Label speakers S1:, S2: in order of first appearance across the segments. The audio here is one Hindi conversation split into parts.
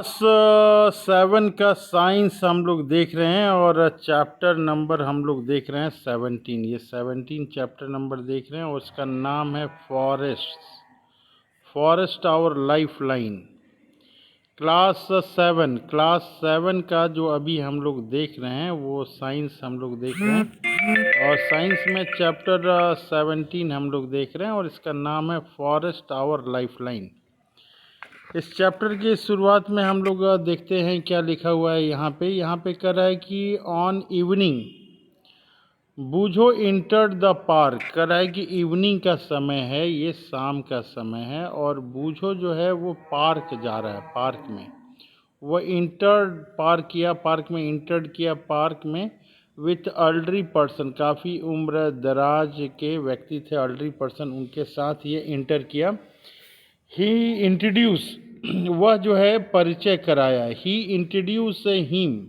S1: क्लास 7 का साइंस हम लोग देख रहे हैं और चैप्टर नंबर हम लोग देख रहे हैं 17। ये 17 चैप्टर नंबर देख रहे हैं और उसका नाम है forest our lifeline. Class 7 का जो अभी हम लोग देख रहे हैं वो साइंस हम लोग देख रहे हैं और साइंस में चैप्टर 17 हम लोग देख रहे हैं और इसका नाम है फॉरेस्ट आवर लाइफ लाइन। इस चैप्टर की शुरुआत में हम लोग देखते हैं क्या लिखा हुआ है। यहाँ पे कह रहा है कि ऑन इवनिंग बूझो इंटर्ड द पार्क। कह रहा है कि इवनिंग का समय है, ये शाम का समय है और बूझो जो है वो पार्क जा रहा है। पार्क में वो इंटर्ड पार्क किया, पार्क में इंटर्ड किया पार्क में विथ एल्डरी पर्सन। काफ़ी उम्र दराज के व्यक्ति थे, एल्डरी पर्सन, उनके साथ ये इंटर किया। ही इंट्रोड्यूस वह जो है परिचय कराया। ही इंट्रोड्यूस हिम,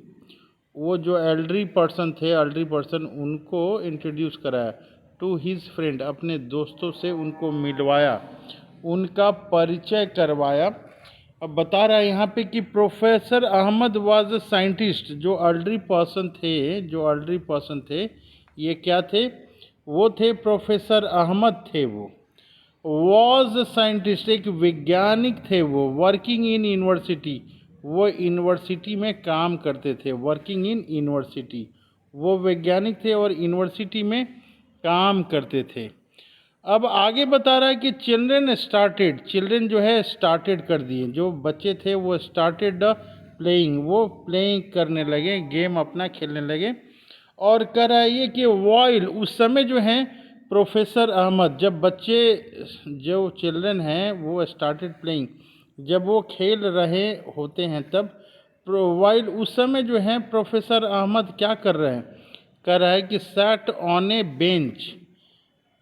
S1: वो जो एल्डरी पर्सन थे, एल्डरी पर्सन उनको इंट्रोड्यूस कराया। टू हिज फ्रेंड, अपने दोस्तों से उनको मिलवाया, उनका परिचय करवाया। अब बता रहा है यहाँ पे कि professor Ahmed was a scientist. जो एल्डरी पर्सन थे ये क्या थे? वो थे प्रोफेसर अहमद थे। वो वॉज साइंटिस्ट, एक वैज्ञानिक थे वो। वर्किंग इन यूनिवर्सिटी, वो यूनिवर्सिटी में काम करते थे। वर्किंग इन यूनिवर्सिटी, वो वैज्ञानिक थे और यूनिवर्सिटी में काम करते थे। अब आगे बता रहा है कि चिल्ड्रेन जो है स्टार्टेड कर दिए। जो बच्चे थे वो स्टार्टेड प्लेइंग, वो प्लेइंग करने लगे, गेम अपना खेलने लगे। और कह रहा है ये कि वाइल, उस समय जो है प्रोफेसर अहमद, जब बच्चे जो चिल्ड्रन हैं वो स्टार्टेड प्लेइंग, जब वो खेल रहे होते हैं तब वाइल, उस समय जो है प्रोफेसर अहमद क्या कर रहे हैं? कह रहा है कि sat on A bench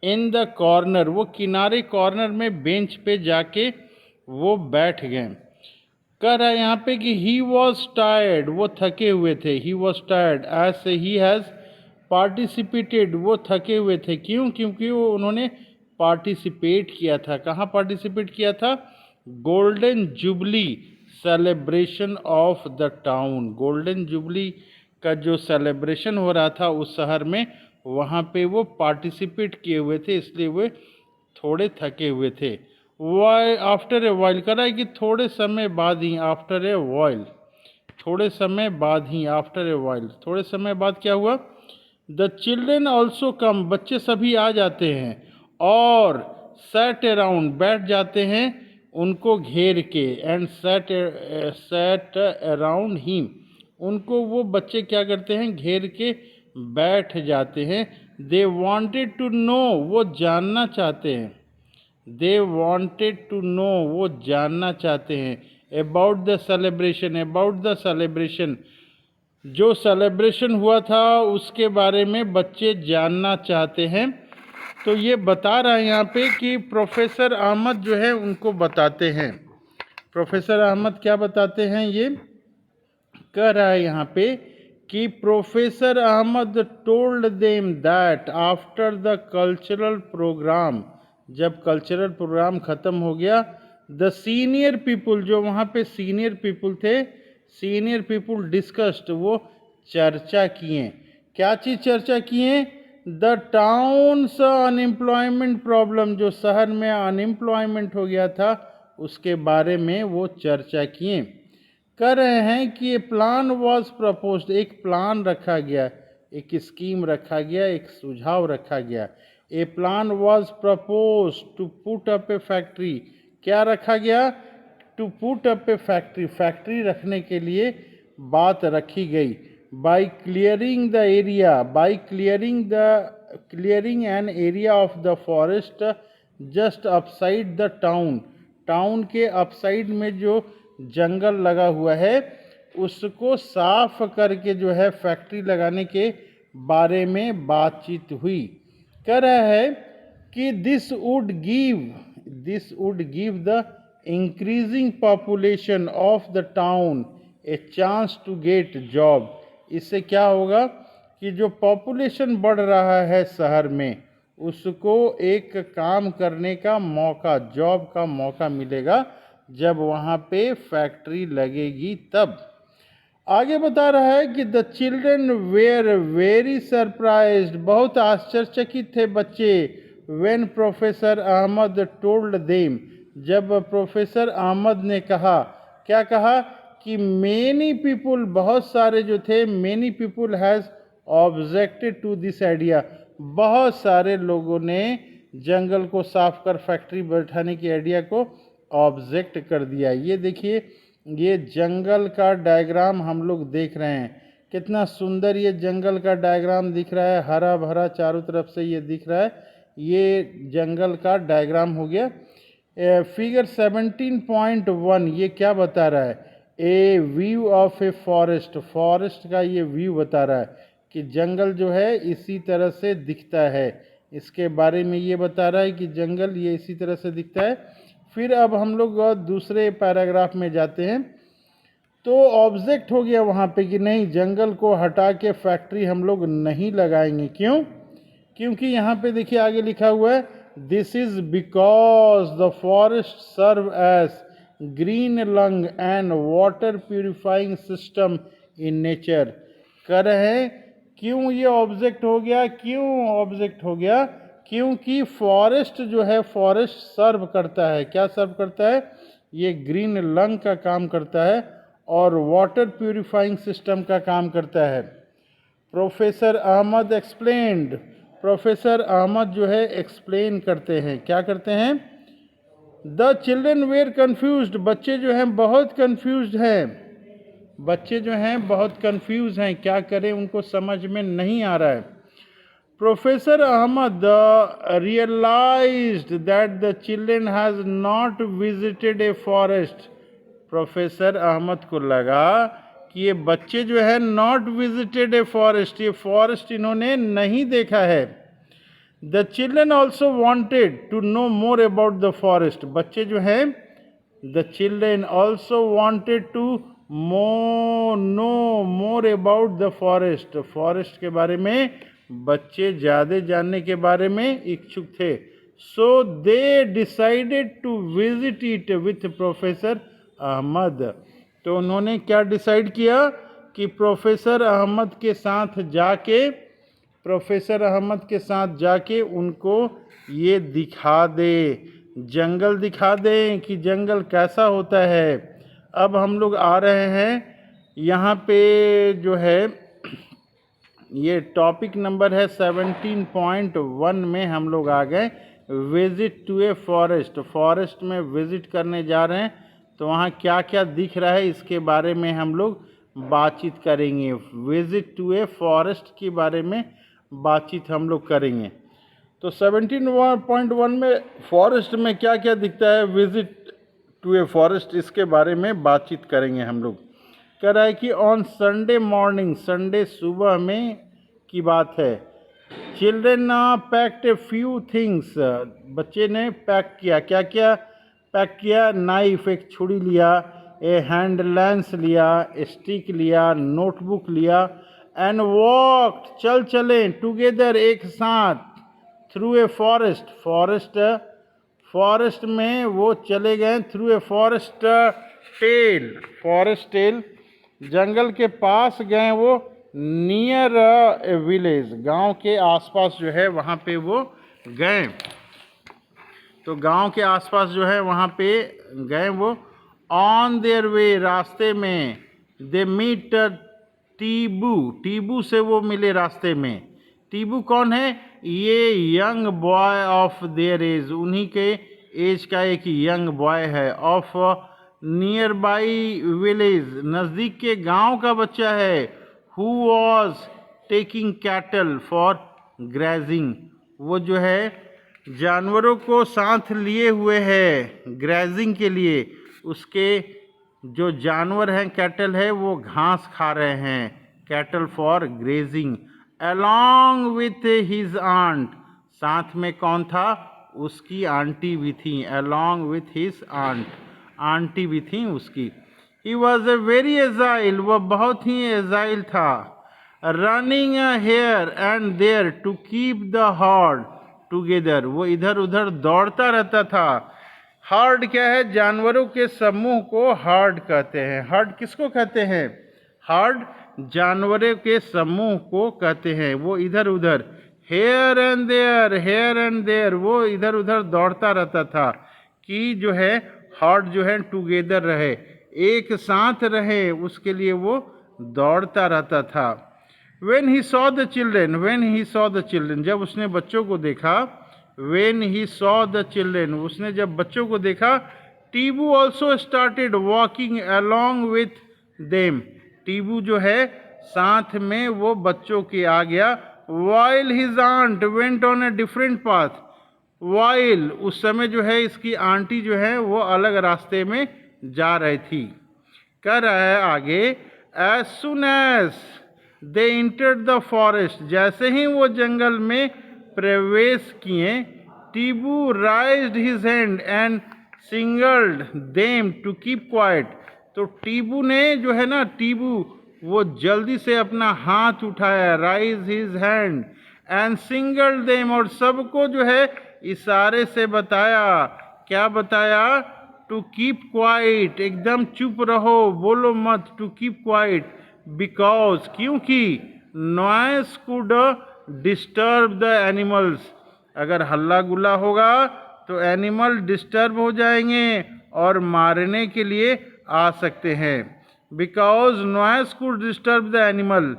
S1: in the corner, वो किनारे कॉर्नर में बेंच पे जाके वो बैठ गए। कह रहा है यहाँ पे कि ही वॉज टायर्ड, वो थके हुए थे। He was tired as he has participated, वो थके हुए थे। क्यों? क्योंकि वो उन्होंने पार्टिसिपेट किया था। कहाँ पार्टिसिपेट किया था? Golden jubilee celebration of the town. Golden jubilee का जो सेलिब्रेशन हो रहा था उस शहर में, वहाँ पे वो पार्टिसिपेट किए हुए थे, इसलिए वे थोड़े थके हुए थे। वाई आफ्टर ए वाइल, कह रहा है कि थोड़े समय बाद ही, आफ्टर ए वाइल, थोड़े समय बाद ही, आफ्टर ए वाइल, थोड़े समय बाद क्या हुआ? द चिल्ड्रेन ऑल्सो कम, बच्चे सभी आ जाते हैं और सेट अराउंड, बैठ जाते हैं उनको घेर के। एंड सेट अराउंड हिम, उनको वो बच्चे क्या करते हैं? घेर के बैठ जाते हैं। दे वांटेड टू नो, वो जानना चाहते हैं। दे वांटेड टू नो, वो जानना चाहते हैं। About the celebration, about the celebration, जो सेलिब्रेशन हुआ था उसके बारे में बच्चे जानना चाहते हैं। तो ये बता रहा है यहाँ पे कि प्रोफेसर अहमद जो है उनको बताते हैं। प्रोफेसर अहमद क्या बताते हैं? ये कह रहा है यहाँ पे कि professor Ahmed told them that after the cultural programme, जब कल्चरल प्रोग्राम ख़त्म हो गया, द सीनियर पीपुल, जो वहाँ पे सीनियर पीपुल थे, सीनियर पीपुल डिस्कस्ड, वो चर्चा किए। क्या चीज़ चर्चा किए? द टाउन्स अनएम्प्लॉयमेंट प्रॉब्लम, जो शहर में अनएम्प्लॉयमेंट हो गया था उसके बारे में वो चर्चा किए। कह रहे हैं कि ये प्लान वॉज प्रपोज्ड, एक प्लान रखा गया, एक स्कीम रखा गया, एक सुझाव रखा गया। A plan was propose to put up a factory, क्या रखा गया? To put up a factory, factory रखने के लिए बात रखी गई। By clearing the area, by clearing an area of the forest just upside the town, town के अपसाइड में जो जंगल लगा हुआ है उसको साफ करके जो है फैक्ट्री लगाने के बारे में बातचीत हुई। कह रहा है कि this would give the increasing population of the town a chance to get job, इससे क्या होगा कि जो पॉपुलेशन बढ़ रहा है शहर में उसको एक काम करने का मौका, जॉब का मौका मिलेगा। जब वहाँ पे फैक्ट्री लगेगी तब। आगे बता रहा है कि the children were very surprised, बहुत आश्चर्यचकित थे बच्चे। When professor Ahmed told them, जब प्रोफेसर अहमद ने कहा, क्या कहा कि मेनी पीपुल, बहुत सारे जो थे, many people has objected to this idea, बहुत सारे लोगों ने जंगल को साफ कर फैक्ट्री बैठाने की आइडिया को ऑब्जेक्ट कर दिया। ये देखिए, ये जंगल का डायग्राम हम लोग देख रहे हैं, कितना सुंदर ये जंगल का डायग्राम दिख रहा है, हरा भरा चारों तरफ से ये दिख रहा है। ये जंगल का डायग्राम हो गया। फिगर 17.1 ये क्या बता रहा है, a view of a forest, forest का ये व्यू बता रहा है कि जंगल जो है इसी तरह से दिखता है। इसके बारे में ये बता रहा है कि जंगल ये इसी तरह से दिखता है। फिर अब हम लोग दूसरे पैराग्राफ में जाते हैं, तो ऑब्जेक्ट हो गया वहाँ पे कि नहीं, जंगल को हटा के फैक्ट्री हम लोग नहीं लगाएंगे। क्यों? क्योंकि यहाँ पे देखिए आगे लिखा हुआ है, this is because the forest serve as green lung and water purifying system in nature. कह रहे हैं क्यों ये ऑब्जेक्ट हो गया, क्यों ऑब्जेक्ट हो गया, क्योंकि फॉरेस्ट जो है, फॉरेस्ट सर्व करता है, क्या सर्व करता है, ये ग्रीन लंग का काम करता है और वाटर प्यूरिफाइंग सिस्टम का काम करता है। Professor Ahmad explained, professor Ahmad जो है एक्सप्लेन करते हैं, क्या करते हैं, द चिल्ड्रन वेर कन्फ्यूज्ड, बच्चे जो हैं बहुत कन्फ्यूज्ड हैं, बच्चे जो हैं बहुत कन्फ्यूज हैं, क्या करें उनको समझ में नहीं आ रहा है। Professor Ahmad realized that the children has not visited a forest, professor Ahmad को लगा कि ये बच्चे जो है नॉट विजिटेड ए फॉरेस्ट, ये फॉरेस्ट इन्होंने नहीं देखा है। The children also wanted to know more about the forest, बच्चे जो हैं, the children also wanted to know more about the forest, forest के बारे में बच्चे ज़्यादा जानने के बारे में इच्छुक थे। So they decided to visit it with professor Ahmad, तो उन्होंने क्या डिसाइड किया कि प्रोफेसर अहमद के साथ जाके, प्रोफेसर अहमद के साथ जाके उनको ये दिखा दे, जंगल दिखा दें कि जंगल कैसा होता है। अब हम लोग आ रहे हैं यहाँ पे जो है, ये टॉपिक नंबर है 17.1 में हम लोग आ गए, visit to a forest, forest में विजिट करने जा रहे हैं, तो वहाँ क्या क्या दिख रहा है इसके बारे में हम लोग बातचीत करेंगे। विजिट टू ए फॉरेस्ट के बारे में बातचीत हम लोग करेंगे। तो 17.1 में फॉरेस्ट में क्या क्या दिखता है, विजिट टू ए फॉरेस्ट, इसके बारे में बातचीत करेंगे हम लोग। कह रहा है कि ऑन संडे मॉर्निंग, संडे सुबह में की बात है, children packed a few things, बच्चे ने पैक किया, क्या क्या पैक किया, नाइफ एक छुरी लिया, ए हैंड लेंस लिया, स्टिक लिया, नोटबुक लिया, एंड वॉक चल चले, टुगेदर एक साथ, through a forest, forest, forest में वो चले गए, through a forest tail, forest tail, जंगल के पास गए वो, नियर ए विलेज, गांव के आसपास जो है वहाँ पे वो गए, तो गांव के आसपास जो है वहाँ पे गए वो। ऑन देयर वे, रास्ते में, दे मीट टीबू, टीबू से वो मिले रास्ते में। टीबू कौन है, ये young boy of their age, उन्हीं के एज का एक यंग बॉय है, ऑफ नियर बाई विलेज, नज़दीक के गांव का बच्चा है, who was taking cattle for grazing, वो जो है जानवरों को साथ लिए हुए है ग्रेजिंग के लिए, उसके जो जानवर हैं कैटल है वो घास खा रहे हैं, cattle for grazing, along with his aunt, साथ में कौन था, उसकी आंटी भी थी, along with his aunt, aunty भी थी उसकी। He was a very agile, वह बहुत ही एजाइल था, running here and there to keep the herd together, वो इधर उधर दौड़ता रहता था, हर्ड क्या है? जानवरों के समूह को हर्ड कहते हैं। हर्ड किसको कहते हैं? हर्ड जानवरों के समूह को कहते हैं। वो इधर उधर here and there, here and there, वो इधर उधर दौड़ता रहता था कि जो है हर्ड जो है टुगेदर रहे, एक साथ रहे, उसके लिए वो दौड़ता रहता था। When he saw the children, when he saw the children, जब उसने बच्चों को देखा, when he saw the children, उसने जब बच्चों को देखा, टीबू also started walking along with them, टीबू जो है साथ में वो बच्चों के आ गया। while his aunt went on a different path, while उस समय जो है इसकी आंटी जो है वो अलग रास्ते में जा रही थी। कह रहा है आगे, as soon as they entered the forest, जैसे ही वो जंगल में प्रवेश किए, टीबू raised his hand and signaled them to keep quiet, तो टीबू ने जो है ना, टीबू वो जल्दी से अपना हाथ उठाया, rise his hand and single them, और सबको जो है इशारे से बताया। क्या बताया? टू कीप क्वाइट, एकदम चुप रहो, बोलो मत, टू कीप क्वाइट, बिकॉज, क्योंकि noise could disturb the animals, अगर हल्ला गुल्ला होगा तो एनिमल डिस्टर्ब हो जाएंगे और मारने के लिए आ सकते हैं। Because noise could disturb the animal,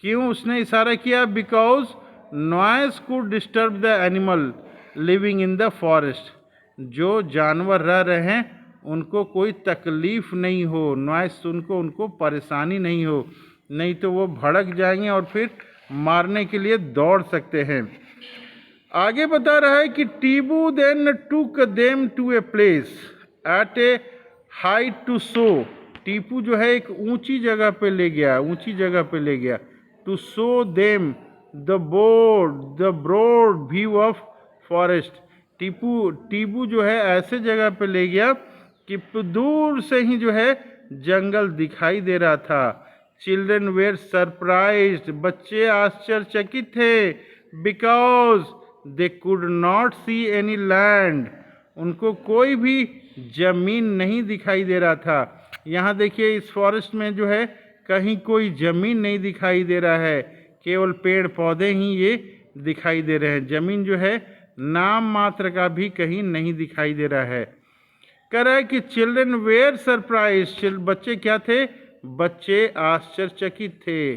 S1: क्यों उसने इशारा किया? Because noise could disturb the animal living in the forest, जो जानवर रह रहे हैं उनको कोई तकलीफ नहीं हो, नॉइस उनको परेशानी नहीं हो, नहीं तो वो भड़क जाएंगे और फिर मारने के लिए दौड़ सकते हैं। आगे बता रहा है कि Tibu then took them to a place at a height to show, Tipu जो है एक ऊंची जगह पे ले गया, ऊंची जगह पे ले गया, to show them the broad view of forest, Tibu जो है ऐसे जगह पे ले गया कि दूर से ही जो है जंगल दिखाई दे रहा था। चिल्ड्रन वेर सरप्राइज्ड, बच्चे आश्चर्यचकित थे, because they could not see any land, उनको कोई भी जमीन नहीं दिखाई दे रहा था। यहाँ देखिए इस फॉरेस्ट में जो है कहीं कोई ज़मीन नहीं दिखाई दे रहा है, केवल पेड़ पौधे ही ये दिखाई दे रहे हैं, ज़मीन जो है नाम मात्र का भी कहीं नहीं दिखाई दे रहा है। कह रहा है कि चिल्ड्रन वेयर सरप्राइज, बच्चे क्या थे? बच्चे आश्चर्यचकित थे।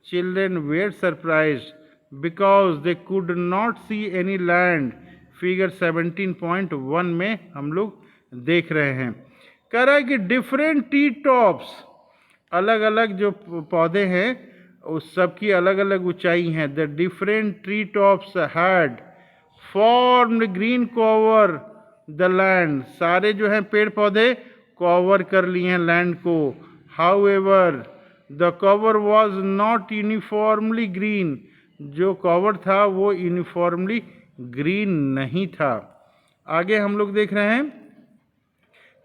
S1: Children were surprised because they could not see any land, figure 17.1 में हम लोग देख रहे हैं। कह रहा है कि डिफरेंट टी टॉप्स, अलग अलग जो पौधे हैं उस सब की अलग अलग ऊंचाई हैं। The different tree tops had formed green cover the land, सारे जो हैं पेड़ पौधे कवर कर लिए हैं लैंड को। However the cover was not uniformly green, जो कवर था वो यूनिफॉर्मली ग्रीन नहीं था। आगे हम लोग देख रहे हैं,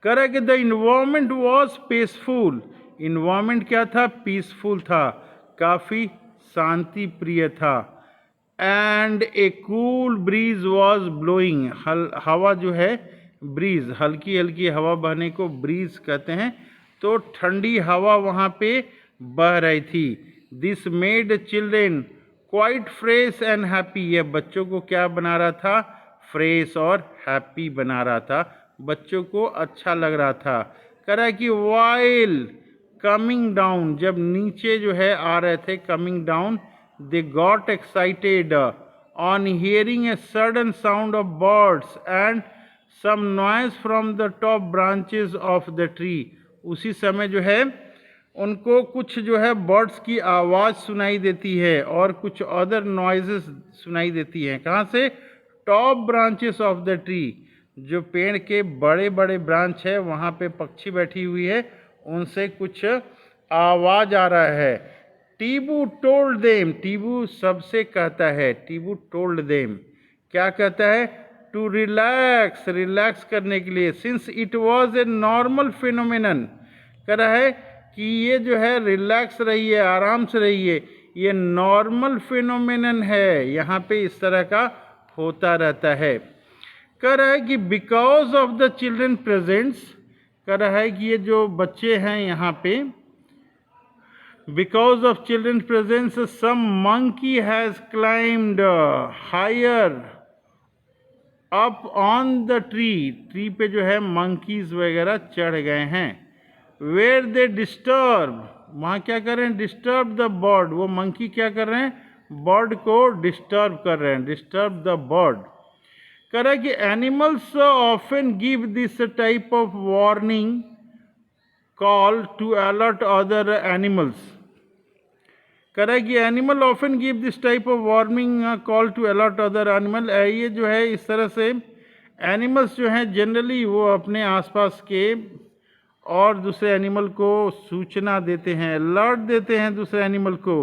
S1: कह रहा है कि the environment was peaceful, environment क्या था? पीसफुल था, काफ़ी शांति प्रिय था। And A cool bridge was blowing, हवा जो है ब्रीज, हल्की हल्की हवा बहने को ब्रीज कहते हैं, तो ठंडी हवा वहाँ पे बह रही थी। This made children quite fresh and happy, यह बच्चों को क्या बना रहा था? फ्रेश और हैप्पी बना रहा था, बच्चों को अच्छा लग रहा था। कह रहा है कि वाइल कमिंग डाउन, जब नीचे जो है आ रहे थे, coming down, they got excited on hearing a sudden sound of birds and some noise from the top branches of the tree, उसी समय जो है उनको कुछ जो है बर्ड्स की आवाज़ सुनाई देती है और कुछ अदर नॉइजेस सुनाई देती हैं। कहाँ से? Top branches of the tree, जो पेड़ के बड़े बड़े ब्रांच है वहाँ पे पक्षी बैठी हुई है, उनसे कुछ आवाज़ आ रहा है। टीबू टोल्ड देम, टीबू सबसे कहता है, टीबू टोल्ड देम, क्या कहता है? टू रिलैक्स, रिलैक्स करने के लिए, since it was a normal phenomenon, कह रहा है कि ये जो है रिलैक्स रहिए, आराम से रहिए, ये नॉर्मल फिनोमिनन है, यहाँ पे इस तरह का होता रहता है। कह रहा है कि because of the children presents, कह रहा है कि ये जो बच्चे हैं यहाँ पे, because of children presence some monkey has climbed higher up on the tree, tree पे जो है मंकीज वगैरह चढ़ गए हैं। वेयर दे डिस्टर्ब, वहाँ क्या कर रहे हैं, डिस्टर्ब द बर्ड, वो मंकी क्या कर रहे हैं, बर्ड को डिस्टर्ब कर रहे हैं, डिस्टर्ब द बर्ड। कह रहा है कि animals often give this type of warning call to alert other animals. कह रहा है कि animal often give this type of warning call to alert other animal. ये जो है इस तरह से एनिमल्स जो हैं जनरली वो अपने आसपास के और दूसरे एनिमल को सूचना देते हैं, अलर्ट देते हैं दूसरे एनिमल को।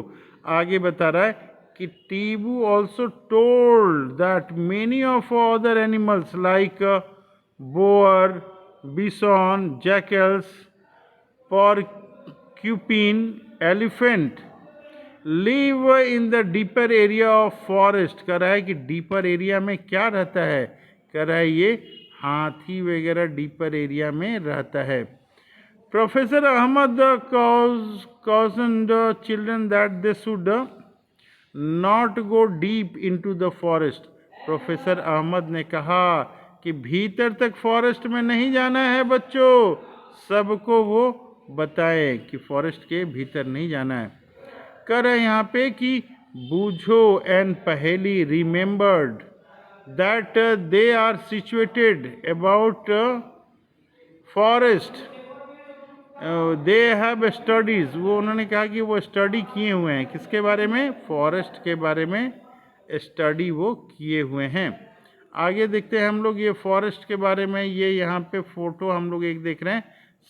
S1: आगे बता रहा है कि Tibu also told that many of other animals like boar, bison, jackals, porcupine, elephant live in the deeper area of forest. कह रहा है कि डीपर एरिया में क्या रहता है, कह रहा है ये हाथी वगैरह डीपर एरिया में रहता है। Professor Ahmad cautioned the children that they should not go deep into the forest। Professor Ahmad ने कहा कि भीतर तक फॉरेस्ट में नहीं जाना है बच्चों, सबको वो बताएं कि फॉरेस्ट के भीतर नहीं जाना है। कर है यहाँ पे कि Boojho and Paheli remembered that they are situated about forest, they have studies, वो उन्होंने कहा कि वो स्टडी किए हुए हैं, किसके बारे में, फॉरेस्ट के बारे में स्टडी वो किए हुए हैं। आगे देखते हैं हम लोग ये फॉरेस्ट के बारे में, ये यहाँ पे फोटो हम लोग एक देख रहे हैं,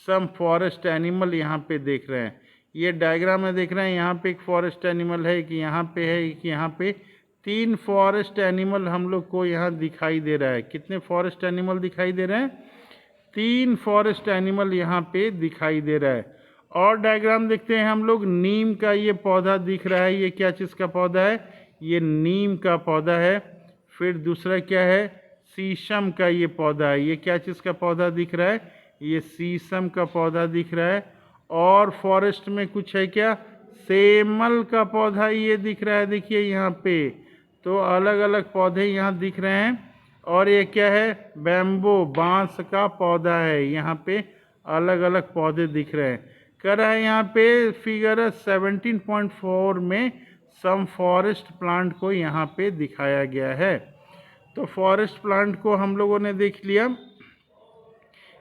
S1: सम फॉरेस्ट एनिमल यहाँ पे देख रहे हैं। ये डायग्राम में देख रहे हैं, यहाँ पे एक फॉरेस्ट एनिमल है, कि यहाँ पे है, कि यहाँ पे 3 फॉरेस्ट एनिमल हम लोग को यहाँ दिखाई दे रहा है। कितने फॉरेस्ट एनिमल दिखाई दे रहे हैं, 3 फॉरेस्ट एनिमल यहाँ पे दिखाई दे रहा है। और डायग्राम देखते हैं हम लोग, नीम का ये पौधा दिख रहा है, ये क्या चीज़ का पौधा है, ये नीम का पौधा है। फिर दूसरा क्या है, शीशम का ये पौधा है, ये क्या चीज़ का पौधा दिख रहा है, ये शीशम का पौधा दिख रहा है। और फॉरेस्ट में कुछ है क्या, सेमल का पौधा ये दिख रहा है, देखिए यहाँ पे, तो अलग अलग पौधे यहाँ दिख रहे हैं। और ये क्या है, बैम्बो, बांस का पौधा है, यहाँ पे अलग अलग पौधे दिख रहे हैं। कह रहा है यहाँ पे फिगर 17.4 में सम फॉरेस्ट प्लांट को यहाँ पे दिखाया गया है। तो फॉरेस्ट प्लांट को हम लोगों ने देख लिया।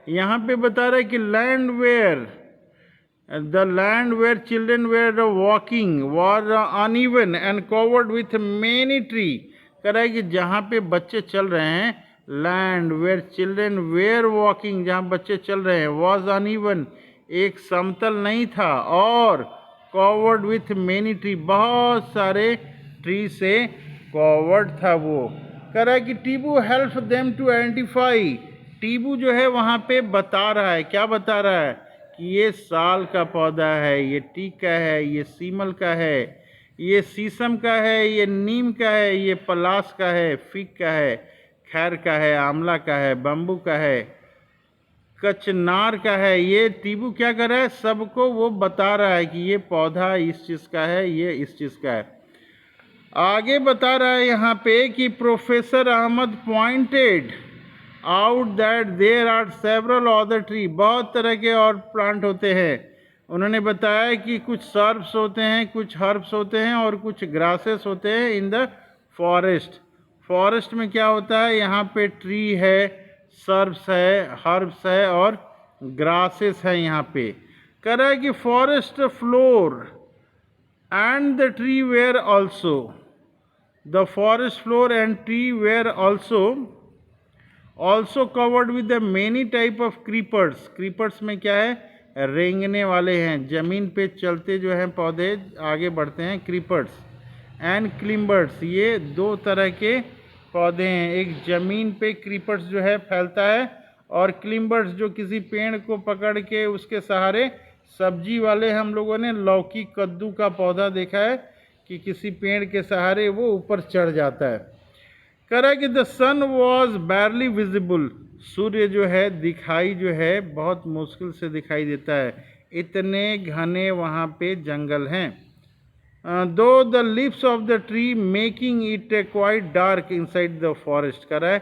S1: यहाँ पे बता रहा है कि land where the land where children were walking was uneven and covered with many tree. कह रहा है कि जहाँ पे बच्चे चल रहे हैं, land where children were walking, जहाँ बच्चे चल रहे हैं, वॉज अनइवन, एक समतल नहीं था, और कवर्ड विथ मेनी ट्री, बहुत सारे ट्री से कवर्ड था वो। कह रहा है कि टीबू हेल्प देम टू आइडेंटिफाई, टीबू जो है वहाँ पे बता रहा है, क्या बता रहा है, कि ये साल का पौधा है, ये टीक का है, ये सीमल का है, ये शीशम का है, ये नीम का है, ये पलास का है, फिग का है, खैर का है, आंवला का है, बम्बू का है, कचनार का है। ये टीबू क्या कर रहा है, सबको वो बता रहा है कि ये पौधा इस चीज़ का है, ये इस चीज़ का है। आगे बता रहा है यहाँ पे कि professor Ahmad pointed out that there are several other tree, बहुत तरह के और प्लांट होते हैं। उन्होंने बताया कि कुछ सर्ब्स होते हैं, कुछ हर्ब्स होते हैं, और कुछ ग्रासेस होते हैं इन द फॉरेस्ट। फॉरेस्ट में क्या होता है, यहाँ पे ट्री है, सर्ब्स है, हर्ब्स है, और ग्रासेस है यहाँ पे। कह रहा है कि forest floor and the tree were also, the forest floor and tree were also covered with the many type of creepers. Creepers में क्या है, रेंगने वाले हैं, ज़मीन पे चलते जो हैं पौधे आगे बढ़ते हैं, क्रीपर्स एंड क्लिम्बर्स, ये 2 तरह के पौधे हैं। एक ज़मीन पे क्रीपर्स जो है फैलता है, और क्लिम्बर्स जो किसी पेड़ को पकड़ के उसके सहारे, सब्जी वाले हम लोगों ने लौकी कद्दू का पौधा देखा है कि किसी पेड़ के सहारे वो ऊपर चढ़ जाता है। कह रहा है कि the sun was barely visible, सूर्य जो है दिखाई जो है बहुत मुश्किल से दिखाई देता है, इतने घने वहाँ पे जंगल हैं। दो the lips of the tree making it quite dark inside the forest, कह रहा है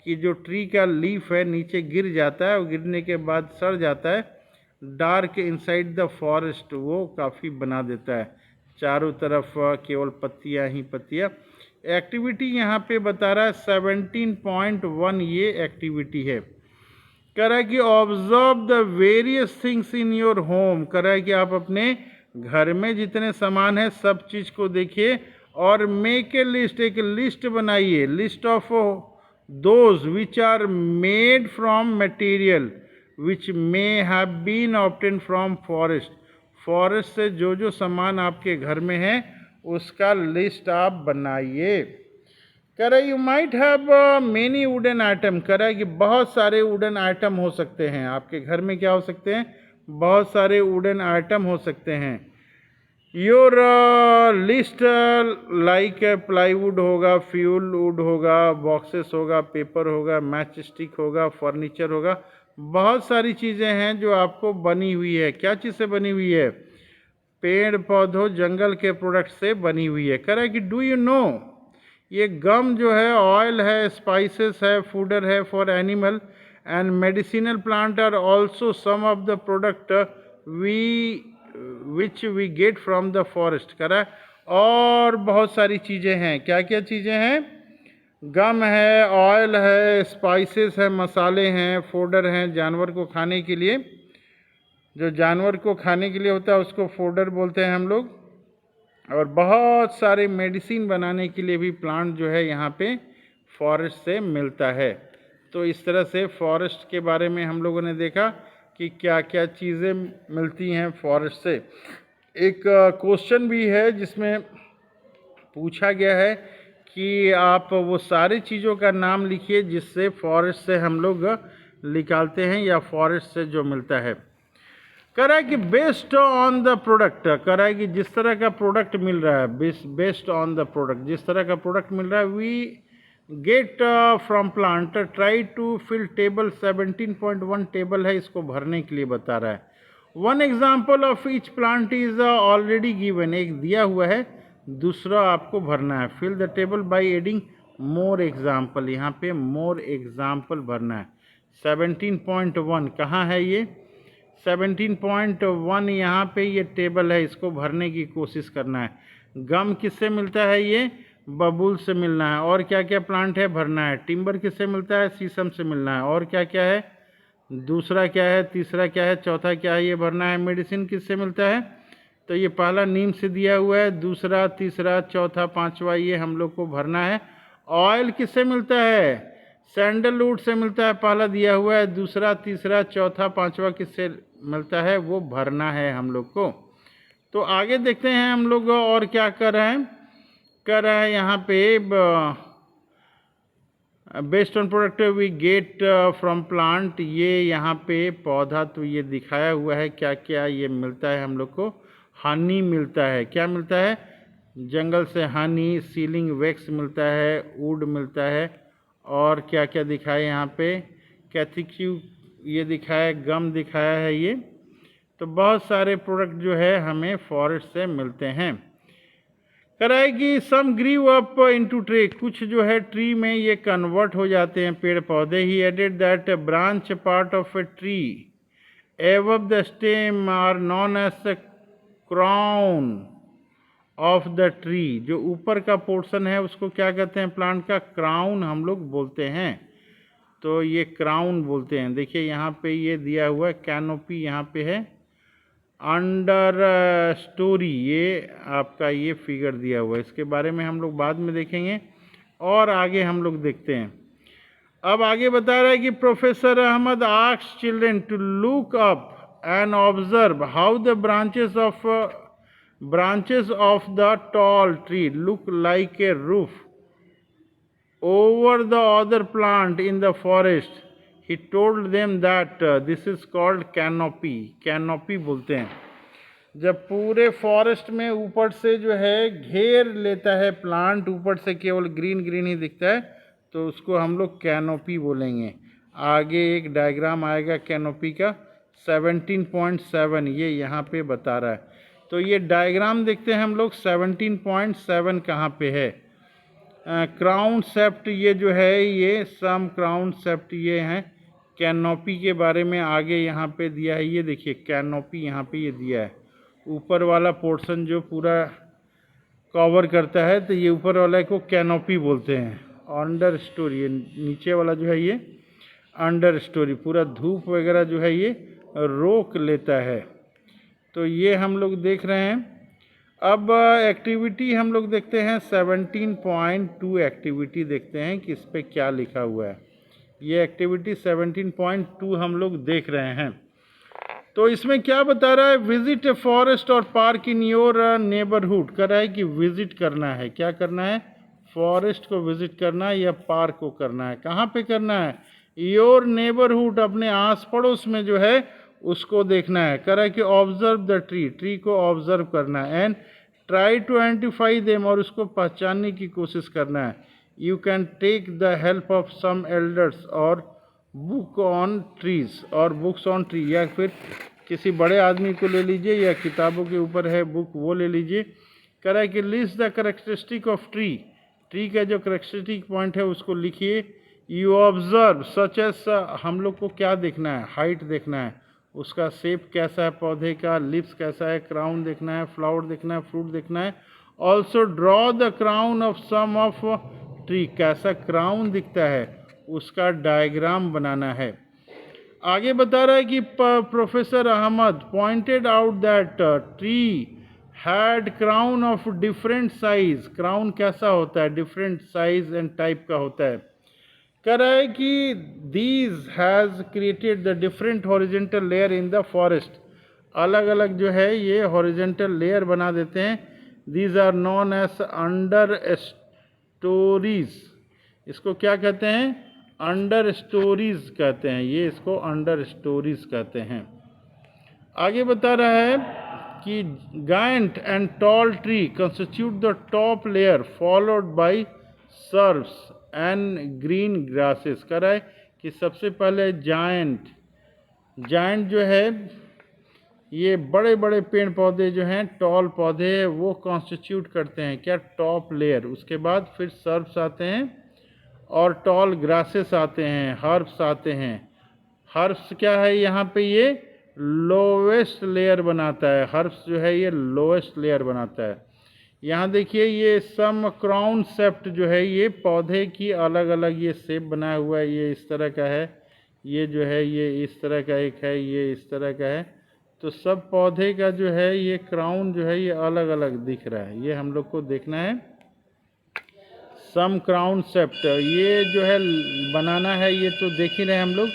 S1: कि जो ट्री का लीफ है नीचे गिर जाता है और गिरने के बाद सड़ जाता है, डार्क इनसाइड द फॉरेस्ट, वो काफ़ी बना देता है, चारों तरफ केवल पत्तियाँ ही पत्तियाँ। एक्टिविटी यहाँ पे बता रहा है 17.1 ये एक्टिविटी है। कह रहा है कि observe the various things in your home, कह रहा है कि आप अपने घर में जितने सामान है सब चीज़ को देखिए और मेक ए लिस्ट, एक लिस्ट बनाइए, list of those which are made from material which may have been obtain from forest, forest से जो जो सामान आपके घर में है उसका लिस्ट आप बनाइए। कह रहा है you might have many wooden item, कह रहा है कि बहुत सारे वुडन आइटम हो सकते हैं आपके घर में, क्या हो सकते हैं, बहुत सारे वुडन आइटम हो सकते हैं। योर लिस्ट लाइक प्लाईवुड होगा, फ्यूल वुड होगा, बॉक्सेस होगा, पेपर होगा, मैच स्टिक होगा, फर्नीचर होगा, बहुत सारी चीज़ें हैं जो आपको बनी हुई है। क्या चीज़ से बनी हुई है, पेड़ पौधों जंगल के प्रोडक्ट से बनी हुई है। कह रहा है कि डू यू नो, ये गम जो है ऑयल है, स्पाइसेस है, फूडर है for animal and medicinal plant are also some of the product which we get from the forest. कह रहा है और बहुत सारी चीज़ें हैं, क्या क्या चीज़ें हैं, गम है, ऑयल है, स्पाइसेस है, मसाले हैं, फोडर हैं, जानवर को खाने के लिए, जो जानवर को खाने के लिए होता है उसको फोडर बोलते हैं हम लोग, और बहुत सारे मेडिसिन बनाने के लिए भी प्लांट जो है यहाँ पे फॉरेस्ट से मिलता है। तो इस तरह से फॉरेस्ट के बारे में हम लोगों ने देखा कि क्या क्या चीज़ें मिलती हैं फॉरेस्ट से। एक क्वेश्चन भी है जिसमें पूछा गया है कि आप वो सारी चीज़ों का नाम लिखिए जिससे फॉरेस्ट से हम लोग निकालते हैं या फॉरेस्ट से जो मिलता है। कह रहा है कि बेस्ड ऑन द प्रोडक्ट, कह रहा है कि जिस तरह का प्रोडक्ट मिल रहा है, बेस्ड ऑन द प्रोडक्ट, जिस तरह का प्रोडक्ट मिल रहा है, we get from plant try to fill table, 17.1 table है, इसको भरने के लिए बता रहा है। One example of each plant is already given, एक दिया हुआ है, दूसरा आपको भरना है। Fill the table by adding more example, यहाँ पे मोर एग्जाम्पल भरना है। 17.1 कहाँ है ये, 17.1 यहाँ पे ये टेबल है, इसको भरने की कोशिश करना है। गम किससे मिलता है, ये बबूल से मिलना है। और क्या क्या प्लांट है भरना है। टिम्बर किससे मिलता है, शीशम से मिलना है। और क्या क्या है, दूसरा क्या है, तीसरा क्या है, चौथा क्या है, ये भरना है। मेडिसिन किससे मिलता है, तो ये पहला नीम से दिया हुआ है, दूसरा, तीसरा, चौथा, पांचवा, ये हम लोग को भरना है। ऑयल किससे मिलता है, सैंडलवुड से मिलता है, पहला दिया हुआ है, दूसरा, तीसरा, चौथा, पांचवा किससे मिलता है, वो भरना है हम लोग को। तो आगे देखते हैं हम लोग और क्या कर रहे हैं। कर रहा है यहाँ पे based on product we get from plant, ये यहाँ पे पौधा तो ये दिखाया हुआ है क्या क्या ये मिलता है हम लोग को। हनी मिलता है, क्या मिलता है, जंगल से हनी, सीलिंग वैक्स मिलता है, वुड मिलता है। और क्या क्या दिखाया यहाँ पे, कैथिक्यू ये दिखाया, गम दिखाया है ये। तो बहुत सारे प्रोडक्ट जो है हमें फॉरेस्ट से मिलते हैं। कराएगी सम ग्रीव अप इनटू ट्री, कुछ जो है ट्री में ये कन्वर्ट हो जाते हैं पेड़ पौधे। He added that branch part of a tree above the stem are known as crown of the tree, जो ऊपर का पोर्शन है उसको क्या कहते हैं, प्लांट का क्राउन हम लोग बोलते हैं। तो ये क्राउन बोलते हैं। देखिए यहाँ पे ये दिया हुआ है, कैनोपी यहाँ पे है, अंडर स्टोरी ये आपका ये फिगर दिया हुआ है। इसके बारे में हम लोग बाद में देखेंगे और आगे हम लोग देखते हैं। अब आगे बता रहा है कि professor Ahmad asked children to look up and observe how the branches of the tall tree look like a roof over the other plant in the forest. He told them that this is called canopy. Canopy बोलते हैं जब पूरे फॉरेस्ट में ऊपर से जो है घेर लेता है प्लांट, ऊपर से केवल ग्रीन ग्रीन ही दिखता है, तो उसको हम लोग कैनोपी बोलेंगे। आगे एक डायग्राम आएगा कैनोपी का 17.7, ये यहाँ पे बता रहा है। तो ये डायग्राम देखते हैं हम लोग 17.7 कहाँ पे है। क्राउन सेप्ट ये जो है ये सम क्राउन सेप्ट ये हैं। कैनोपी के बारे में आगे यहाँ पे दिया है, ये देखिए कैनोपी यहाँ पे ये दिया है। ऊपर वाला पोर्शन जो पूरा कवर करता है तो ये ऊपर वाला को कैनोपी बोलते हैं। अंडर स्टोरी, ये नीचे वाला जो है ये अंडर स्टोरी, पूरा धूप वगैरह जो है ये रोक लेता है। तो ये हम लोग देख रहे हैं। अब एक्टिविटी हम लोग देखते हैं 17.2 एक्टिविटी देखते हैं कि इस पर क्या लिखा हुआ है। ये एक्टिविटी 17.2 हम लोग देख रहे हैं। तो इसमें क्या बता रहा है, विजिट ए फॉरेस्ट और पार्क इन योर नेबरहुड। कर रहा है कि विजिट करना है, क्या करना है, फॉरेस्ट को विजिट करना है या पार्क को करना है। कहाँ पे करना है, योर नेबरहुड, अपने आस पड़ोस में जो है उसको देखना है। कह रहा है कि ऑब्जर्व द ट्री, ट्री को ऑब्जर्व करना है। And try to identify them, और उसको पहचानने की कोशिश करना है। You can take the help of some elders और बुक ऑन ट्रीज, और बुक्स ऑन ट्री, या फिर किसी बड़े आदमी को ले लीजिए या किताबों के ऊपर है बुक वो ले लीजिए। कह रहा है कि list the characteristic of tree, tree का जो करेक्टरिस्टिक पॉइंट है उसको लिखिए। यू ऑब्जर्व सच एस, हम लोग को क्या देखना है, हाइट देखना है, उसका शेप कैसा है पौधे का, लिप्स कैसा है, क्राउन देखना है, फ्लावर देखना है, फ्रूट देखना है। Also draw the crown of some of tree, कैसा क्राउन दिखता है उसका डायग्राम बनाना है। आगे बता रहा है कि professor Ahmad pointed out that tree had crown of different size, crown कैसा होता है, डिफरेंट साइज एंड टाइप का होता है। कह रहा है कि these has created the different horizontal layer in the forest, अलग अलग जो है ये हॉरिजेंटल लेयर बना देते हैं। These are known as understories, इसको क्या कहते हैं, अंडर स्टोरीज कहते हैं, ये इसको अंडर स्टोरीज कहते हैं। आगे बता रहा है कि giant and tall tree constitute the top layer followed by shrubs and green grasses. कह रहा है कि सबसे पहले जायंट, जायंट जो है ये बड़े बड़े पेड़ पौधे जो हैं, टॉल पौधे वो कॉन्स्टिट्यूट करते हैं क्या, टॉप लेयर। उसके बाद फिर सर्ब्स आते हैं और टॉल ग्रासेस आते हैं, हर्ब्स आते हैं। हर्ब्स क्या है यहाँ पे, ये लोवेस्ट लेयर बनाता है, हर्ब्स जो है ये लोवेस्ट लेयर बनाता है। यहाँ देखिए ये सम क्राउन सेप्ट जो है ये पौधे की अलग अलग ये शेप बनाया हुआ है, ये इस तरह का है, ये जो है ये इस तरह का एक है, ये इस तरह का है। तो सब पौधे का जो है ये क्राउन जो है ये अलग अलग दिख रहा है, ये हम लोग को देखना है। सम क्राउन सेप्ट ये जो है बनाना है, ये तो देख ही रहे हम लोग।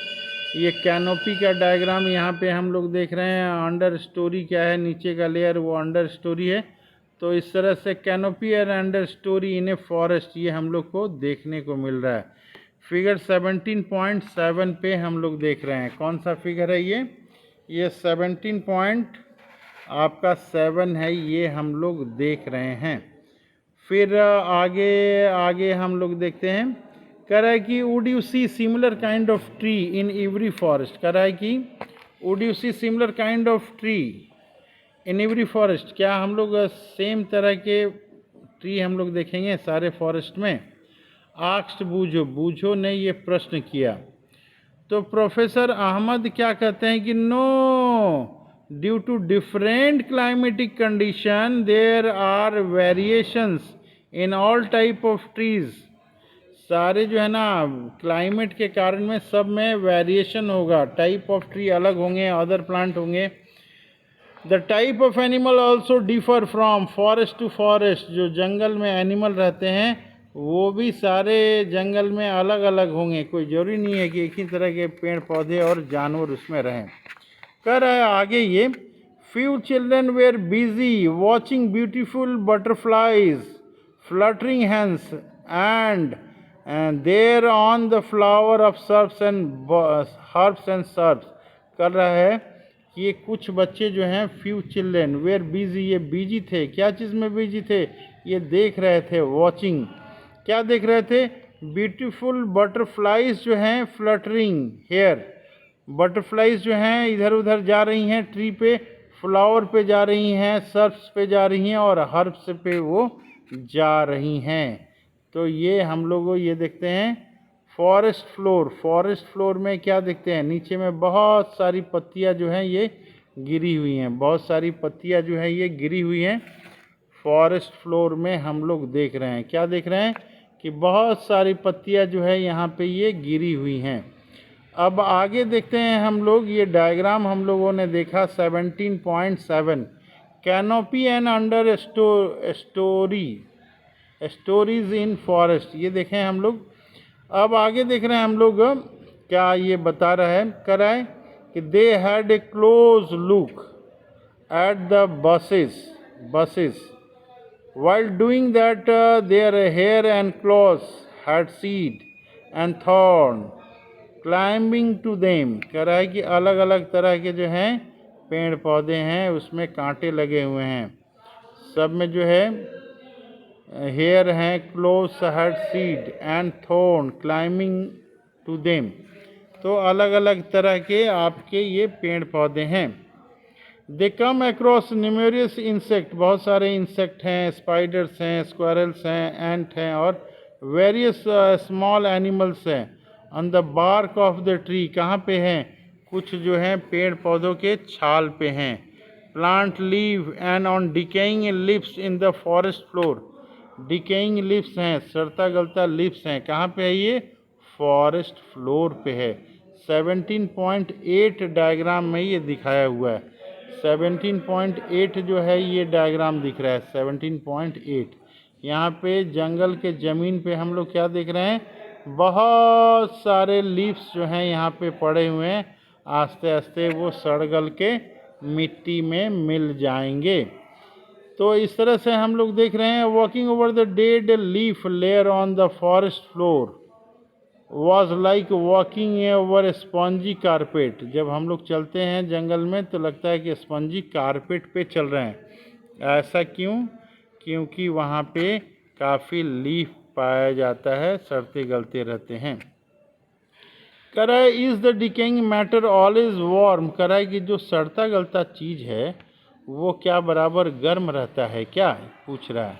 S1: ये कैनोपी का डायग्राम यहाँ पे हम लोग देख रहे हैं। अंडर स्टोरी क्या है, नीचे का लेयर वो अंडर स्टोरी है। तो इस तरह से कैनोपी और under story in A forest ये हम लोग को देखने को मिल रहा है। फिगर 17.7 पे हम लोग देख रहे हैं। कौन सा फिगर है ये 17.7 है, ये हम लोग देख रहे हैं। फिर आगे हम लोग देखते हैं। कह रहा है कि would you see similar kind of tree in every forest. कह रहा है कि would you see similar kind of tree in every forest, क्या हम लोग सेम तरह के ट्री हम लोग देखेंगे सारे फॉरेस्ट में। आक्स्ट बूझो, बूझो ने ये प्रश्न किया। तो प्रोफेसर अहमद क्या कहते हैं कि no, due to different climatic condition there are variations in all type of trees. सारे जो है ना क्लाइमेट के कारण में सब में वेरिएशन होगा, टाइप ऑफ ट्री अलग होंगे, अदर प्लांट होंगे। The type of animal also differ from forest to forest, जो जंगल में एनिमल रहते हैं वो भी सारे जंगल में अलग अलग होंगे, कोई ज़रूरी नहीं है कि एक ही तरह के पेड़ पौधे और जानवर उसमें रहें। कह रहा है आगे ये, few children were busy watching beautiful butterflies fluttering hands and there on the flower of shrubs and herbs and shrubs. कर रहा है कि ये कुछ बच्चे जो हैं, फ्यू चिल्ड्रन वेयर बिजी, ये बिजी थे, क्या चीज़ में बिजी थे, ये देख रहे थे, वॉचिंग क्या देख रहे थे, ब्यूटीफुल बटरफ्लाइज जो हैं फ्लटरिंग हेयर, बटरफ्लाइज जो हैं इधर उधर जा रही हैं ट्री पे, फ्लावर पे जा रही हैं, सर्फ्स पे जा रही हैं और हर्ब्स पे वो जा रही हैं। तो ये हम लोग ये देखते हैं फॉरेस्ट फ्लोर। फॉरेस्ट फ्लोर में क्या देखते हैं, नीचे में बहुत सारी पत्तियां जो हैं ये गिरी हुई हैं, बहुत सारी पत्तियां जो हैं ये गिरी हुई हैं। फॉरेस्ट फ्लोर में हम लोग देख रहे हैं, क्या देख रहे हैं कि बहुत सारी पत्तियां जो है यहाँ पे ये गिरी हुई हैं। अब आगे देखते हैं हम लोग, ये डायग्राम हम लोगों ने देखा 17.7 canopy and under stories in forest, ये देखें हम लोग। अब आगे देख रहे हैं हम लोग, क्या ये बता रहा है, कर रहा है कि they had a close look at the buses while doing that their hair and clothes had seed and thorn climbing to them। कह रहा है कि अलग अलग तरह के जो हैं पेड़ पौधे हैं उसमें कांटे लगे हुए हैं, सब में जो है हेयर हैं, clothes had seed and thorn climbing to them. तो अलग अलग तरह के आपके ये पेड़ पौधे हैं। दे कम अक्रॉस न्यूमेरियस इंसेक्ट, बहुत सारे इंसेक्ट हैं, स्पाइडर्स हैं, स्क्वायरल्स हैं, एंट हैं और वेरियस स्मॉल एनिमल्स हैं। On the bark of the tree, कहाँ पे हैं, कुछ जो हैं पेड़ पौधों के छाल पे हैं। Plant leave and on decaying lips in the forest floor, decaying lips हैं, सड़ता गलता लिप्स हैं, कहाँ पे है ये, फॉरेस्ट फ्लोर पे है। 17.8 डायग्राम में ये दिखाया हुआ है। 17.8 जो है ये डायग्राम दिख रहा है 17.8। यहाँ पे जंगल के ज़मीन पे हम लोग क्या देख रहे हैं, बहुत सारे लीव्स जो हैं यहाँ पे पड़े हुए हैं, आस्ते आस्ते वो सड़ गल के मिट्टी में मिल जाएंगे। तो इस तरह से हम लोग देख रहे हैं walking over the dead leaf layer on the forest floor was like walking over spongy carpet. जब हम लोग चलते हैं जंगल में तो लगता है कि स्पॉन्जी कारपेट पे चल रहे हैं। ऐसा क्यों, क्योंकि वहाँ पे काफ़ी लीफ पाया जाता है, सड़ते गलते रहते हैं। कराए is the decaying matter always warm, कराए कि जो सड़ता गलता चीज़ है वो क्या बराबर गर्म रहता है, क्या पूछ रहा है।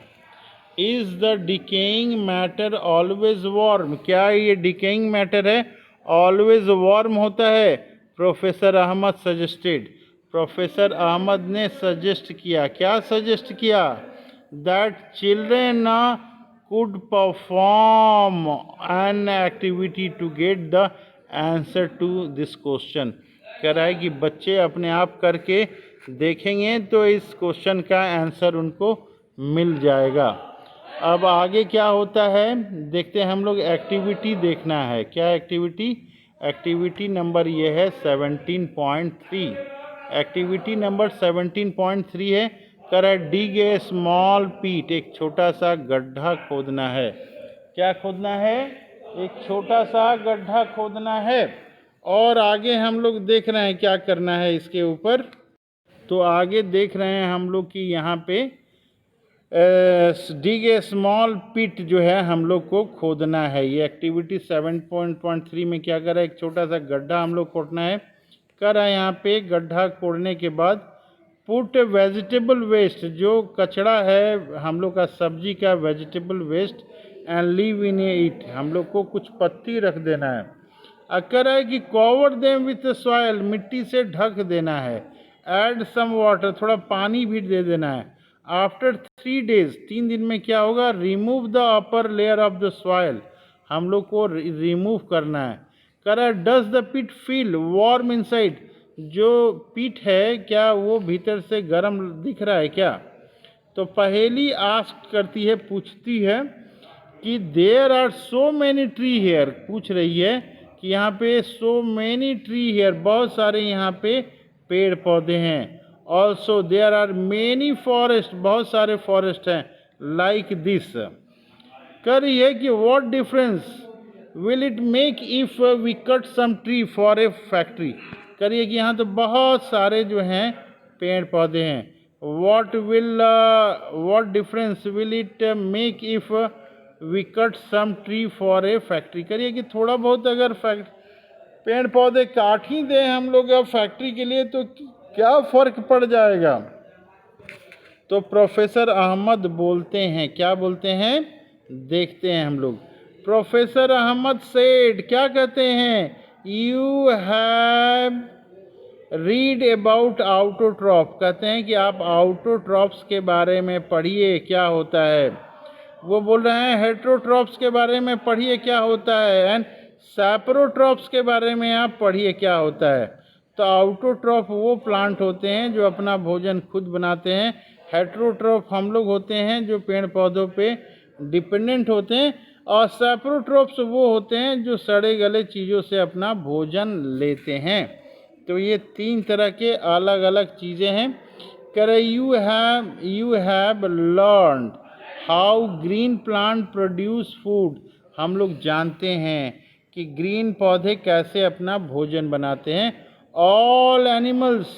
S1: Is the decaying matter always warm, क्या ये डिकेइंग मैटर है ऑलवेज वार्म होता है। Professor Ahmad suggested, professor Ahmad ने सजेस्ट किया, क्या सजेस्ट किया, that children could perform an activity to get the answer to this question। कह रहा है कि बच्चे अपने आप करके देखेंगे तो इस क्वेश्चन का आंसर उनको मिल जाएगा। अब आगे क्या होता है देखते हैं हम लोग, एक्टिविटी देखना है, क्या एक्टिविटी, एक्टिविटी नंबर ये है 17.3। एक्टिविटी नंबर 17.3 है, कर डिग ए स्मॉल पीट, एक छोटा सा गड्ढा खोदना है। क्या खोदना है, एक छोटा सा गड्ढा खोदना है। और आगे हम लोग देख रहे हैं क्या करना है इसके ऊपर। तो आगे देख रहे हैं हम लोग कि यहाँ पे डिग ए स्मॉल पिट जो है हम लोग को खोदना है। ये एक्टिविटी 7.3 में क्या कर रहा है, एक छोटा सा गड्ढा हम लोग खोदना है। कर रहा है यहाँ पे गड्ढा खोदने के बाद पुट वेजिटेबल वेस्ट, जो कचरा है हम लोग का सब्जी का vegetable waste, and leave in it, हम लोग को कुछ पत्ती रख देना है। अकर है कि कवर देम विथ सॉयल, मिट्टी से ढक देना है। ऐड सम वाटर, थोड़ा पानी भी दे देना है। आफ्टर 3 days, 3 दिन में क्या होगा, remove the upper layer of the soil, हम लोग को रिमूव करना है। करा does the pit feel warm inside, जो पीठ है क्या वो भीतर से गर्म दिख रहा है क्या। तो पहेली आस्क करती है, पूछती है कि there are so many tree here, पूछ रही है कि यहाँ पे सो मैनी ट्री हेयर, बहुत सारे यहाँ पे पेड़ पौधे हैं। Also there are many forest, बहुत सारे फॉरेस्ट हैं लाइक दिस। कर रही है कि what difference will it make if we cut some tree for a factory. करिए कि यहाँ तो बहुत सारे जो हैं पेड़ पौधे हैं। What difference will it make if we cut some tree for a factory. करिए कि थोड़ा बहुत अगर पेड़ पौधे काट ही दें हम लोग अब फैक्ट्री के लिए तो क्या फ़र्क पड़ जाएगा। तो प्रोफेसर अहमद बोलते हैं, क्या बोलते हैं, देखते हैं हम लोग। प्रोफेसर अहमद सेड क्या कहते हैं, यू हैव रीड अबाउट आउटोट्रॉप, कहते हैं कि आप आउटोट्रॉप्स के बारे में पढ़िए क्या होता है। वो बोल रहे हैं हेट्रोट्रॉप्स के बारे में पढ़िए क्या होता है, एंड सैप्रोट्रॉप्स के बारे में आप पढ़िए क्या होता है। तो आउटोट्रॉप वो प्लांट होते हैं जो अपना भोजन खुद बनाते हैं, हेट्रोट्रॉप हम लोग होते हैं जो पेड़ पौधों पे डिपेंडेंट होते हैं, और सैप्रोट्रॉप्स वो होते हैं जो सड़े गले चीज़ों से अपना भोजन लेते हैं। तो ये 3 तरह के अलग अलग चीज़ें हैं। करे you have learned how green plant produce food, हम लोग जानते हैं कि ग्रीन पौधे कैसे अपना भोजन बनाते हैं। ऑल एनिमल्स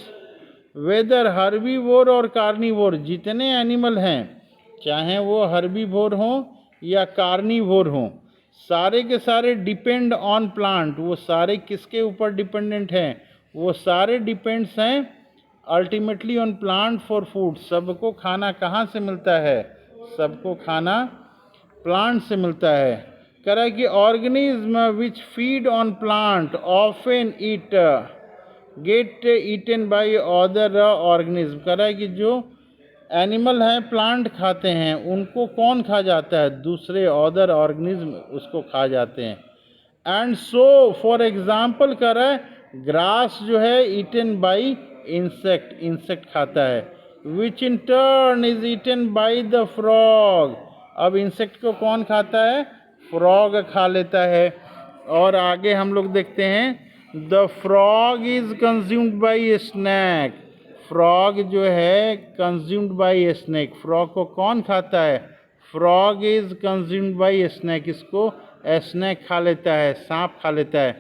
S1: वेदर हर्बीवोर और कार्निवोर, जितने एनिमल हैं चाहे वो हर्बीवोर हों या कार्निवोर हों, सारे के सारे डिपेंड ऑन प्लांट। वो सारे किसके ऊपर डिपेंडेंट हैं, वो सारे डिपेंड्स हैं ultimately on plant for food. सबको खाना कहाँ से मिलता है, सबको खाना प्लांट से मिलता है। कह रहा है कि organism which feed on plant often eat get eaten by other organism. कह रहा है कि जो एनिमल हैं प्लांट खाते हैं उनको कौन खा जाता है, दूसरे अदर ऑर्गेनिज्म उसको खा जाते हैं। एंड सो फॉर एग्जाम्पल कह रहा है ग्रास जो है ईटन बाई इंसेक्ट, इंसेक्ट खाता है, which in turn is eaten by the frog. अब इंसेक्ट को कौन खाता है, फ्रॉग खा लेता है। और आगे हम लोग देखते हैं the frog is consumed by A snack, frog जो है consumed by A snack, frog को कौन खाता है, frog is consumed by A snack, इसको स्नैक खा लेता है, सांप खा लेता है।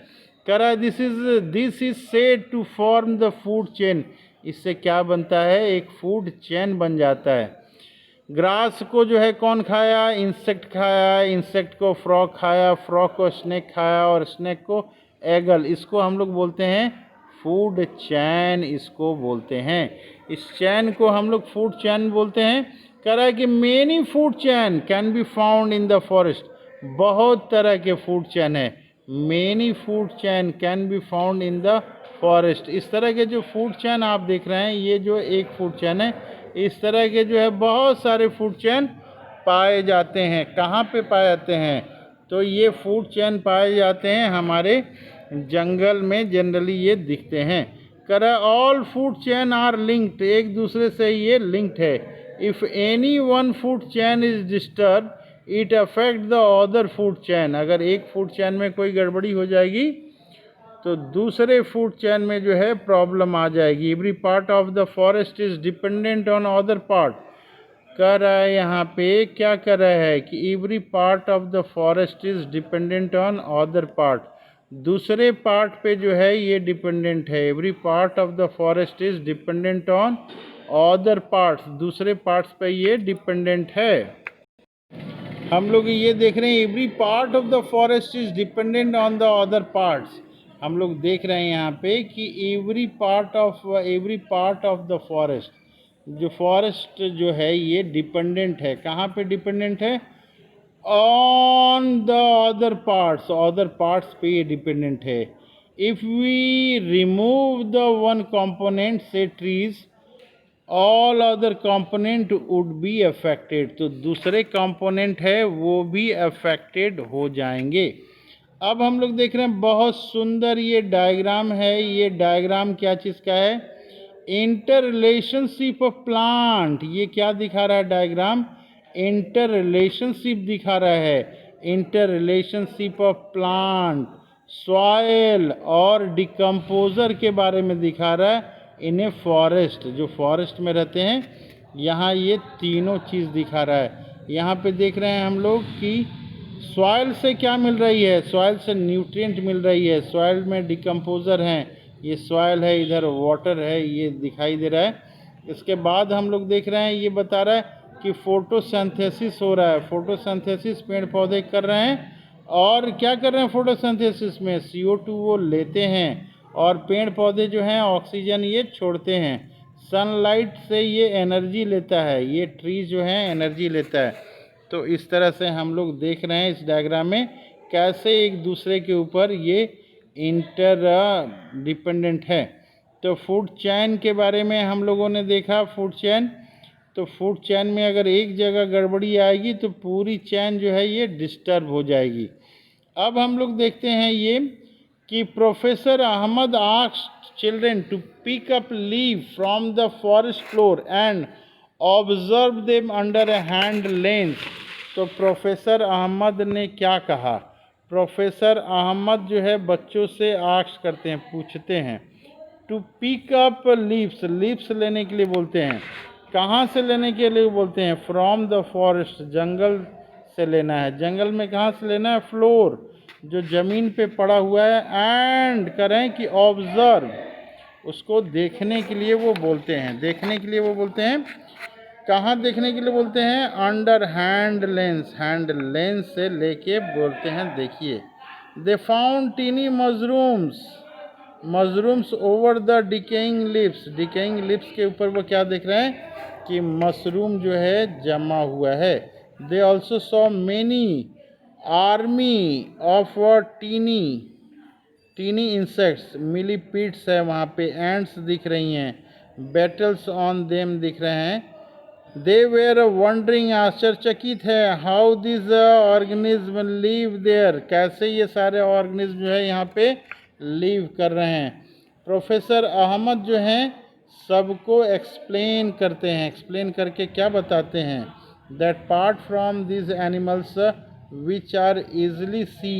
S1: कह रहा है this is said to form the food chain, इससे क्या बनता है, एक फूड चेन बन जाता है। ग्रास को जो है कौन खाया, इंसेक्ट खाया, इंसेक्ट को फ्रॉग खाया, फ्रॉग को स्नैक खाया और स्नैक को एगल, इसको हम लोग बोलते हैं फूड चैन, इसको बोलते हैं। इस चैन को हम लोग फूड चैन बोलते हैं। कह रहा है कि many food chain can be found in the forest, बहुत तरह के फूड चैन है, many food chain can be found in the forest. इस तरह के जो फूड चैन आप देख रहे हैं ये जो एक फूड चैन है, इस तरह के जो है बहुत सारे फूड चैन पाए जाते हैं। कहाँ पे पाए जाते हैं, तो ये फूड चैन पाए जाते हैं हमारे जंगल में, जनरली ये दिखते हैं। कर all food chain are linked, एक दूसरे से ये लिंक्ड है। If any one food chain is disturb it affect the other food chain, अगर एक फूड चैन में कोई गड़बड़ी हो जाएगी तो दूसरे फूड चैन में जो है प्रॉब्लम आ जाएगी। Every part of the forest is dependent on other part, कर रहा है यहाँ पे क्या कर रहा है कि every part of the forest is dependent on other part, दूसरे पार्ट पे जो है ये डिपेंडेंट है। Every part of the forest is dependent on other parts, दूसरे पार्ट्स पे ये डिपेंडेंट है। हम लोग ये देख रहे हैं every part of the forest is dependent on the other parts, हम लोग देख रहे हैं यहाँ पे कि every part of the forest, जो फॉरेस्ट जो है ये डिपेंडेंट है, कहाँ पे डिपेंडेंट है, ऑन द अदर पार्ट्स पे ये डिपेंडेंट है। If we remove the one component से trees all other component would be affected, तो दूसरे कंपोनेंट है वो भी अफेक्टेड हो जाएंगे। अब हम लोग देख रहे हैं बहुत सुंदर ये डायग्राम है, ये डायग्राम क्या चीज़ का है, इंटर रिलेशनशिप ऑफ प्लांट, ये क्या दिखा रहा है डायग्राम, इंटर रिलेशनशिप दिखा रहा है, inter relationship of plant, soil और डिकम्पोजर के बारे में दिखा रहा है। इन्हें फॉरेस्ट, जो फॉरेस्ट में रहते हैं यहाँ ये तीनों चीज़ दिखा रहा है। यहाँ पे देख रहे हैं हम लोग कि सॉइल से क्या मिल रही है, सॉइल से न्यूट्रिएंट मिल रही है, सॉइल में डिकम्पोजर हैं, ये सॉइल है, इधर वाटर है, ये दिखाई दे रहा है। इसके बाद हम लोग देख रहे हैं ये बता रहा है कि फोटोसिंथेसिस हो रहा है। फोटोसिंथेसिस पेड़ पौधे कर रहे हैं, और क्या कर रहे हैं फोटोसिंथेसिस में? CO2 वो लेते हैं, और पेड़ पौधे जो हैं ऑक्सीजन ये छोड़ते हैं। सनलाइट से ये एनर्जी लेता है, ये ट्री जो है एनर्जी लेता है। तो इस तरह से हम लोग देख रहे हैं इस डायग्राम में कैसे एक दूसरे के ऊपर ये इंटर डिपेंडेंट है। तो फूड चेन के बारे में हम लोगों ने देखा। फूड चेन, तो फूड चेन में अगर एक जगह गड़बड़ी आएगी तो पूरी चेन जो है ये डिस्टर्ब हो जाएगी। अब हम लोग देखते हैं ये कि professor Ahmad asked children to pick up leave from the forest floor and observe them under a hand lens. तो प्रोफेसर अहमद ने क्या कहा? प्रोफेसर अहमद जो है बच्चों से आस्क करते हैं, पूछते हैं to pick up leaves, leaves लेने के लिए बोलते हैं। कहाँ से लेने के लिए बोलते हैं? फ्रॉम द फॉरेस्ट, जंगल से लेना है। जंगल में कहाँ से लेना है? फ्लोर, जो ज़मीन पे पड़ा हुआ है। एंड करें कि ऑब्जर्व, उसको देखने के लिए वो बोलते हैं। देखने के लिए वो बोलते हैं। कहाँ देखने के लिए बोलते हैं? Under hand lens, hand lens से लेके बोलते हैं देखिए। They found tiny mushrooms, mushrooms over the decaying leaves, decaying leaves के ऊपर वो क्या देख रहे हैं? कि मशरूम जो है जमा हुआ है। They also saw many army of tiny, tiny insects, millipedes है वहाँ पे, एंड्स दिख रही हैं, बैटल्स ऑन देम दिख रहे हैं। दे वेर वंडरिंग, आश्चर्यचकित है, how this organism live there, कैसे ये सारे ऑर्गेनिज्म जो है यहाँ पे लीव कर रहे हैं। प्रोफेसर अहमद जो हैं सबको एक्सप्लेन करते हैं। एक्सप्लेन करके क्या बताते हैं? That part from this animals which are easily see,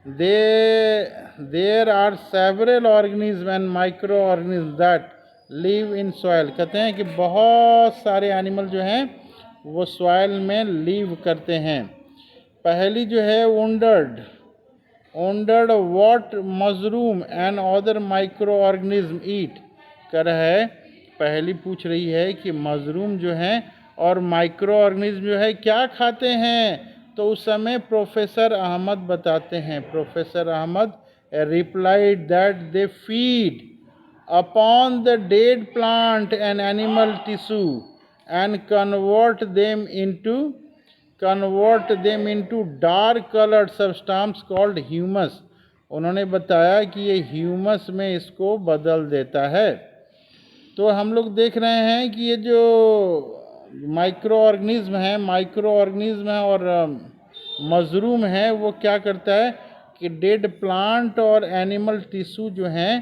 S1: there are several organism and micro organism that live in soil. कहते हैं कि बहुत सारे एनिमल जो हैं वो सॉइल में लिव करते हैं। पहली जो है wondered, wondered what mushroom and other micro organism eat, कर है पहली पूछ रही है कि मशरूम जो हैं और माइक्रो ऑर्गेनिज्म जो है क्या खाते हैं। तो उस समय प्रोफेसर अहमद बताते हैं, professor Ahmad replied that they feed upon the dead plant and animal tissue and convert them into dark coloured substance called humus. उन्होंने बताया कि ये ह्यूमस में इसको बदल देता है। तो हम लोग देख रहे हैं कि ये जो माइक्रो ऑर्गेनिज्म है और मशरूम है, वो क्या करता है कि डेड प्लांट और एनिमल टिश्यू जो हैं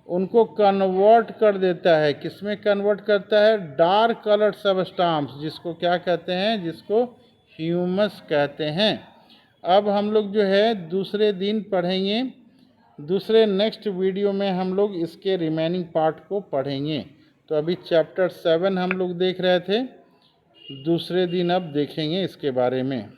S1: उनको कन्वर्ट कर देता है। किस में कन्वर्ट करता है? डार्क कलर्ड सब्सटेंस, जिसको क्या कहते हैं? जिसको ह्यूमस कहते हैं। अब हम लोग जो है दूसरे दिन पढ़ेंगे, दूसरे नेक्स्ट वीडियो में हम लोग इसके रिमेनिंग पार्ट को पढ़ेंगे। तो अभी चैप्टर 7 हम लोग देख रहे थे, दूसरे दिन अब देखेंगे इसके बारे में।